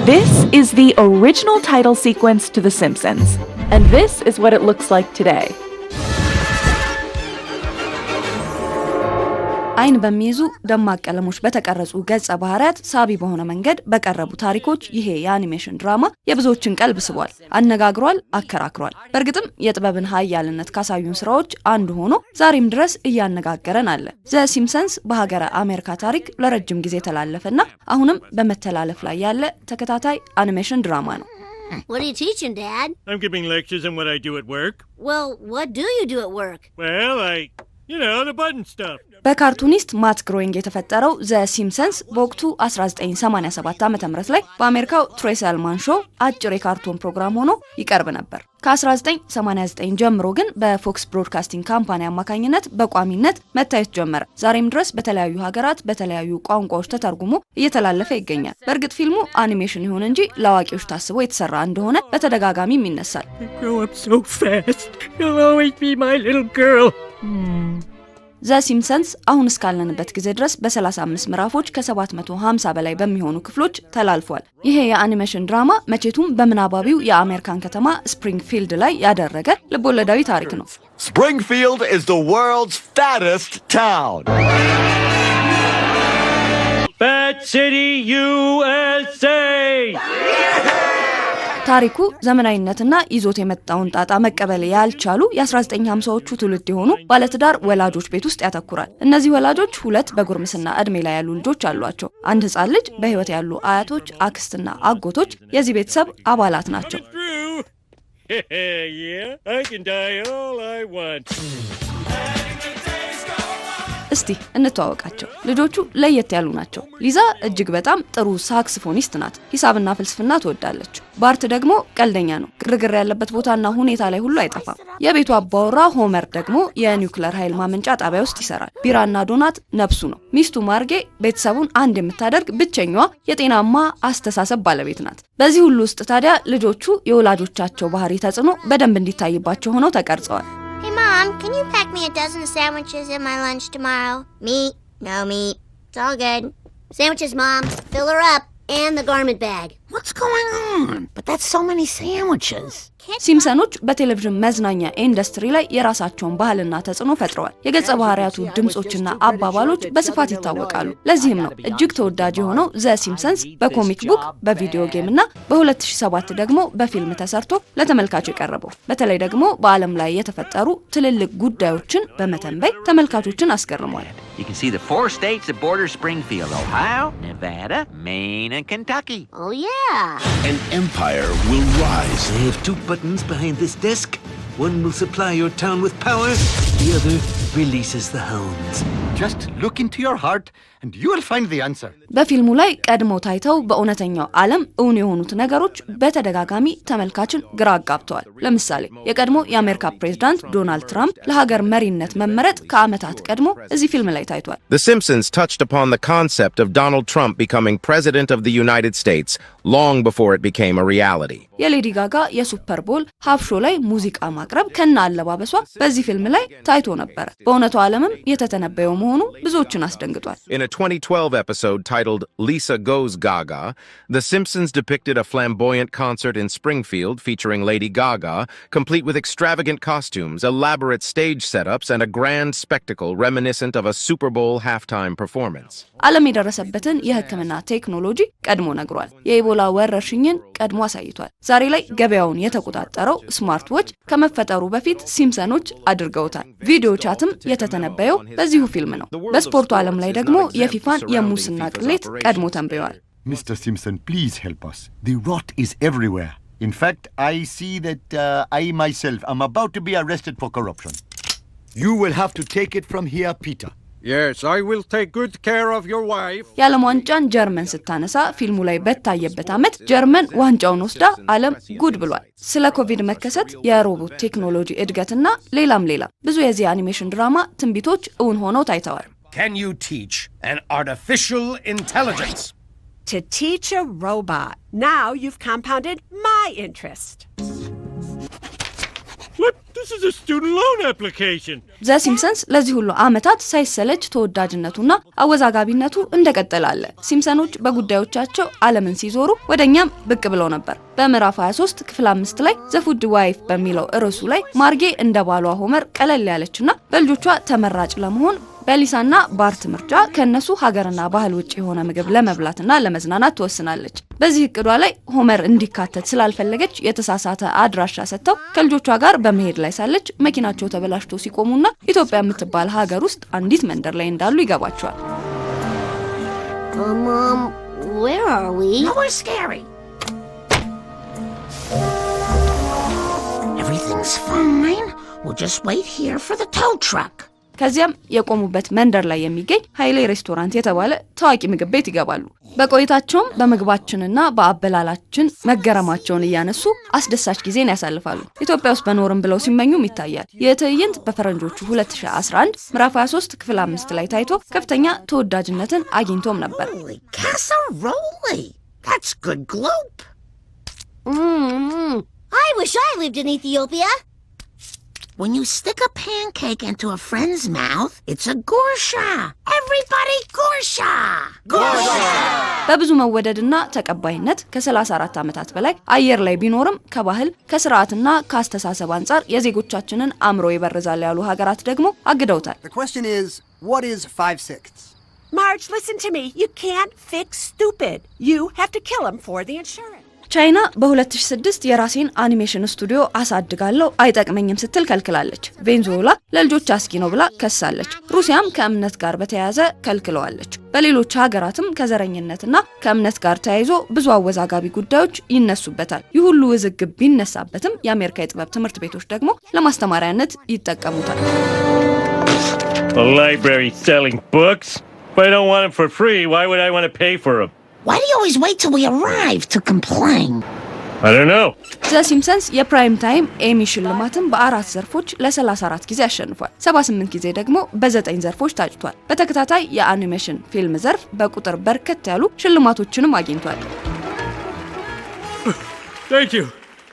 This is the original title sequence to The Simpsons, and this is what it looks like today. አይን በሚይዙ ደማቅ ቀለሞች በተቀረጹ ገጸ ባህሪያት ሳቢ በሆነ መንገድ በቀረቡ ታሪኮች ይሄ የአኒሜሽን ድራማ የብዙዎችን ቀልብ ስቧል፣ አነጋግሯል፣ አከራክሯል። በእርግጥም የጥበብን ኃያልነት ካሳዩን ስራዎች አንዱ ሆኖ ዛሬም ድረስ እያነጋገረን አለ። ዘ ሲምፕሰንስ በሀገረ አሜሪካ ታሪክ ለረጅም ጊዜ ተላለፈና አሁንም በመተላለፍ ላይ ያለ ተከታታይ አኒሜሽን ድራማ ነው። What are you teaching, Dad? I'm giving lectures on what I do at work. Well, what do you do at work? Well, the button stuff. በካርቱኒስት ማት ግሮዊንግ የተፈጠረው ዘ ሲምፕሰንስ በወቅቱ 1987 ዓ.ም ላይ በአሜሪካው ትሬሲ አልማን ሾው አጭር የካርቶን ፕሮግራም ሆኖ ይቀርብ ነበር። ከ1989 ጀምሮ ግን በፎክስ ብሮድካስቲንግ ካምፓኒ አማካኝነት በቋሚነት መታየት ጀመረ። ዛሬም ድረስ በተለያዩ ሀገራት በተለያዩ ቋንቋዎች ተተርጉሞ እየተላለፈ ይገኛል። በእርግጥ ፊልሙ አኒሜሽን ይሁን እንጂ ለአዋቂዎች ታስቦ የተሰራ እንደሆነ በተደጋጋሚ ይነሳል። ዘ ሲምፕሰንስ አሁን እስካለንበት ጊዜ ድረስ በ35 ምዕራፎች ከ750 በላይ በሚሆኑ ክፍሎች ተላልፏል። ይሄ የአኒሜሽን ድራማ መቼቱም በምናባቢው የአሜሪካን ከተማ ስፕሪንግፊልድ ላይ ያደረገ ልቦለዳዊ ታሪክ ነው። Springfield is the world's fattest town. Fat City, USA! ታሪኩ ዘመናዊነትና ይዞት የመጣውን ጣጣ መቀበል ያልቻሉ የ1950ዎቹ ትውልድ የሆኑ ባለትዳር ወላጆች ቤት ውስጥ ያተኩራል። እነዚህ ወላጆች ሁለት በጉርምስና እድሜ ላይ ያሉ ልጆች አሏቸው። አንድ ህጻን ልጅ፣ በህይወት ያሉ አያቶች፣ አክስትና አጎቶች የዚህ ቤተሰብ አባላት ናቸው። እስቲ እንተዋወቃቸው። ልጆቹ ለየት ያሉ ናቸው። ሊዛ እጅግ በጣም ጥሩ ሳክስፎኒስት ናት። ሂሳብና ፍልስፍና ትወዳለች። ባርት ደግሞ ቀልደኛ ነው። ግርግር ያለበት ቦታና ሁኔታ ላይ ሁሉ አይጠፋም። የቤቱ አባወራ ሆመር ደግሞ የኒውክሌር ኃይል ማመንጫ ጣቢያ ውስጥ ይሰራል። ቢራና ዶናት ነፍሱ ነው። ሚስቱ ማርጌ ቤተሰቡን አንድ የምታደርግ ብቸኛዋ የጤናማ አስተሳሰብ ባለቤት ናት። በዚህ ሁሉ ውስጥ ታዲያ ልጆቹ የወላጆቻቸው ባህሪ ተጽዕኖ በደንብ እንዲታይባቸው ሆነው ተቀርጸዋል። Hey, Mom, can you pack me a dozen sandwiches in my lunch tomorrow? Meat? No meat. It's all good. Sandwiches, Mom. Fill her up. And the garment bag. What's going on? But that's so many sandwiches. ሲምፕሰኖች በቴሌቪዥን መዝናኛ ኢንዱስትሪ ላይ የራሳቸውን ባህልና ተጽዕኖ ፈጥረዋል። የገጸ ባህሪያቱ ድምጾችና አባባሎች በስፋት ይታወቃሉ። ለዚህም ነው እጅግ ተወዳጅ የሆነው ዘ ሲምፕሰንስ በኮሚክ ቡክ፣ በቪዲዮ ጌም እና በ2007 ደግሞ በፊልም ተሰርቶ ለተመልካቹ የቀረበው። በተለይ ደግሞ በዓለም ላይ የተፈጠሩ ትልልቅ ጉዳዮችን በመተንበይ ተመልካቾችን አስገርሟል። You can see the 4 states that border Springfield: Ohio, Nevada, Maine, and Kentucky. Oh, yeah. An empire will rise. I have 2 buttons behind this desk. One will supply your town with power, the other releases the hounds. Just look into your heart and you will find the answer. በፊልሙ ላይ ቀድሞ ታይተው በእውነተኛው ዓለም እውን የሆኑት ነገሮች በተደጋጋሚ ተመልካችን ግራ አጋብተዋል። ለምሳሌ የቀድሞ የአሜሪካ ፕሬዝዳንት ዶናልድ ትራምፕ ለሀገር መሪነት መመረጥ ከዓመታት ቀድሞ እዚህ ፊልም ላይ ታይቷል። The Simpsons touched upon the concept of Donald Trump becoming president of the United States long before it became a reality. የሌዲ ጋጋ የሱፐር ቦል ሃፍ ሾው ላይ ሙዚቃ ማቅረብ ከነ አለባበሷ በዚህ ፊልም ላይ ታይቶ ነበር። በእውነቱ ዓለምም የተተነበየው መሆኑ ብዙዎችን አስደንግጧል። In a 2012 episode titled Lisa Goes Gaga, The Simpsons depicted a flamboyant concert in Springfield featuring Lady Gaga, complete with extravagant costumes, elaborate stage setups, and a grand spectacle reminiscent of a Super Bowl halftime performance. ዓለም የደረሰበትን የሕክምና ቴክኖሎጂ ቀድሞ ነግሯል። የኢቦላ ወረርሽኝን ቀድሞ አሳይቷል። ዛሬ ላይ ገበያውን የተቆጣጠረው ስማርት ዎች ከመፈጠሩ በፊት ሲምፕሰኖች አድርገውታል። ቪዲዮ ቻትም የተተነበየው በዚሁ ፊልም ነው። በስፖርቱ ዓለም ላይ ደግሞ የፊፋን የሙስና ቅሌት ቀድሞ ተንብየዋል። Mr. Simpson, please help us. The rot is everywhere. In fact, I see that I myself am about to be arrested for corruption. You will have to take it from here, Peter. Yes, I will take good care of your wife. የዓለም ዋንጫን ጀርመን ስታነሳ ፊልሙ ላይ በታየበት ዓመት ጀርመን ዋንጫውን ወስዳ ዓለም ጉድ ብሏል። ስለ ኮቪድ መከሰት፣ የሮቦት ቴክኖሎጂ እድገትና ሌላም ብዙ የዚህ አኒሜሽን ድራማ ትንቢቶች እውን ሆነው ታይተዋል። Can you teach an artificial intelligence? To teach a robot. Now you've compounded my interest. What? This is a student loan application. ዘ ሲምፕሰንስ ለዚህ ሁሉ ዓመታት ሳይሰለች ተወዳጅነቱና አወዛጋቢነቱ እንደቀጠለ አለ። ሲምፕሰኖች በጉዳዮቻቸው ዓለምን ሲዞሩ ወደኛም ብቅ ብለው ነበር። በምዕራፍ 23 ክፍል 5 ላይ ዘ ፉድ ዋይፍ በሚለው ርዕሱ ላይ ማርጌ እንደ ባሏ ሆመር ቀለል ያለችና በልጆቿ ተመራጭ ለመሆን በሊሳና ባርት ምርጫ ከነሱ ሀገርና ባህል ውጪ የሆነ ምግብ ለመብላትና ለመዝናናት ትወስናለች። በዚህ እቅዷ ላይ ሆመር እንዲካተት ስላልፈለገች የተሳሳተ አድራሻ ሰጥተው ከልጆቿ ጋር በመሄድ ላይ ሳለች መኪናቸው ተበላሽቶ ሲቆሙና ኢትዮጵያ የምትባል ሀገር ውስጥ አንዲት መንደር ላይ እንዳሉ ይገባቸዋል። Mom, where are we? Nowhere scary. Everything's fine. We'll just wait here for the tow truck. ከዚያም የቆሙበት መንደር ላይ የሚገኝ ኃይሌ ሬስቶራንት የተባለ ታዋቂ ምግብ ቤት ይገባሉ። በቆይታቸውም በምግባችንና በአበላላችን መገረማቸውን እያነሱ አስደሳች ጊዜን ያሳልፋሉ። ኢትዮጵያ ውስጥ በኖርም ብለው ሲመኙም ይታያል። ይህ ትዕይንት በፈረንጆቹ 2011 ምዕራፍ 23 ክፍል 5 ላይ ታይቶ ከፍተኛ ተወዳጅነትን አግኝቶም ነበር። Casserole. That's good gloop. I wish I lived in Ethiopia. When you stick a pancake into a friend's mouth, it's a gursha. Everybody gursha! Gursha! በብዙ መወደድና ተቀባይነት ከ34 ዓመታት በላይ አየር ላይ ቢኖርም ከባህል ከስርዓትና ከአስተሳሰብ አንጻር የዜጎቻችንን አእምሮ ይበርዛል ያሉ ሀገራት ደግሞ አግደውታል። The question is, what is 5/6? Marge, listen to me. You can't fix stupid. You have to kill him for the insurance. ቻይና በ2006 የራሴን አኒሜሽን ስቱዲዮ አሳድጋለሁ አይጠቅመኝም ስትል ከልክላለች። ቬንዙዌላ ለልጆች አስጊ ነው ብላ ከሳለች። ሩሲያም ከእምነት ጋር በተያያዘ ከልክለዋለች። በሌሎች ሀገራትም ከዘረኝነትና ከእምነት ጋር ተያይዞ ብዙ አወዛጋቢ ጉዳዮች ይነሱበታል። ይህ ሁሉ ውዝግብ ቢነሳበትም የአሜሪካ የጥበብ ትምህርት ቤቶች ደግሞ ለማስተማሪያነት ይጠቀሙታል። A library selling books? If I don't want them for free, why would I want to pay for them? Why do you always wait till we arrive to complain? I don't know. ዘ ሲምፕሰንስ የፕራይም ታይም ኤሚ ሽልማትን በ4 ዘርፎች ለ34 ጊዜ አሸንፏል። 78 ጊዜ ደግሞ በ9 ዘርፎች ታጭቷል። በተከታታይ የአኒሜሽን ፊልም ዘርፍ በቁጥር በርከት ያሉ ሽልማቶችንም አግኝቷል። Thank you.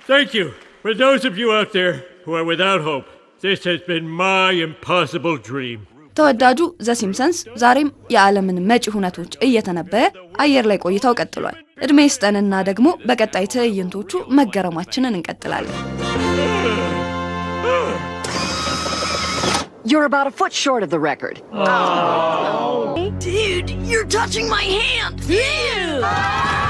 Thank you. For those of you out there who are without hope, this has been my impossible dream. ተወዳጁ ዘ ሲምፕሰንስ ዛሬም የዓለምን መጪ ሁነቶች እየተነበየ አየር ላይ ቆይታው ቀጥሏል። እድሜ ይስጠንና ደግሞ በቀጣይ ትዕይንቶቹ መገረማችንን እንቀጥላለን። You're about a foot short of the record. Dude, you're touching my hand. Ew.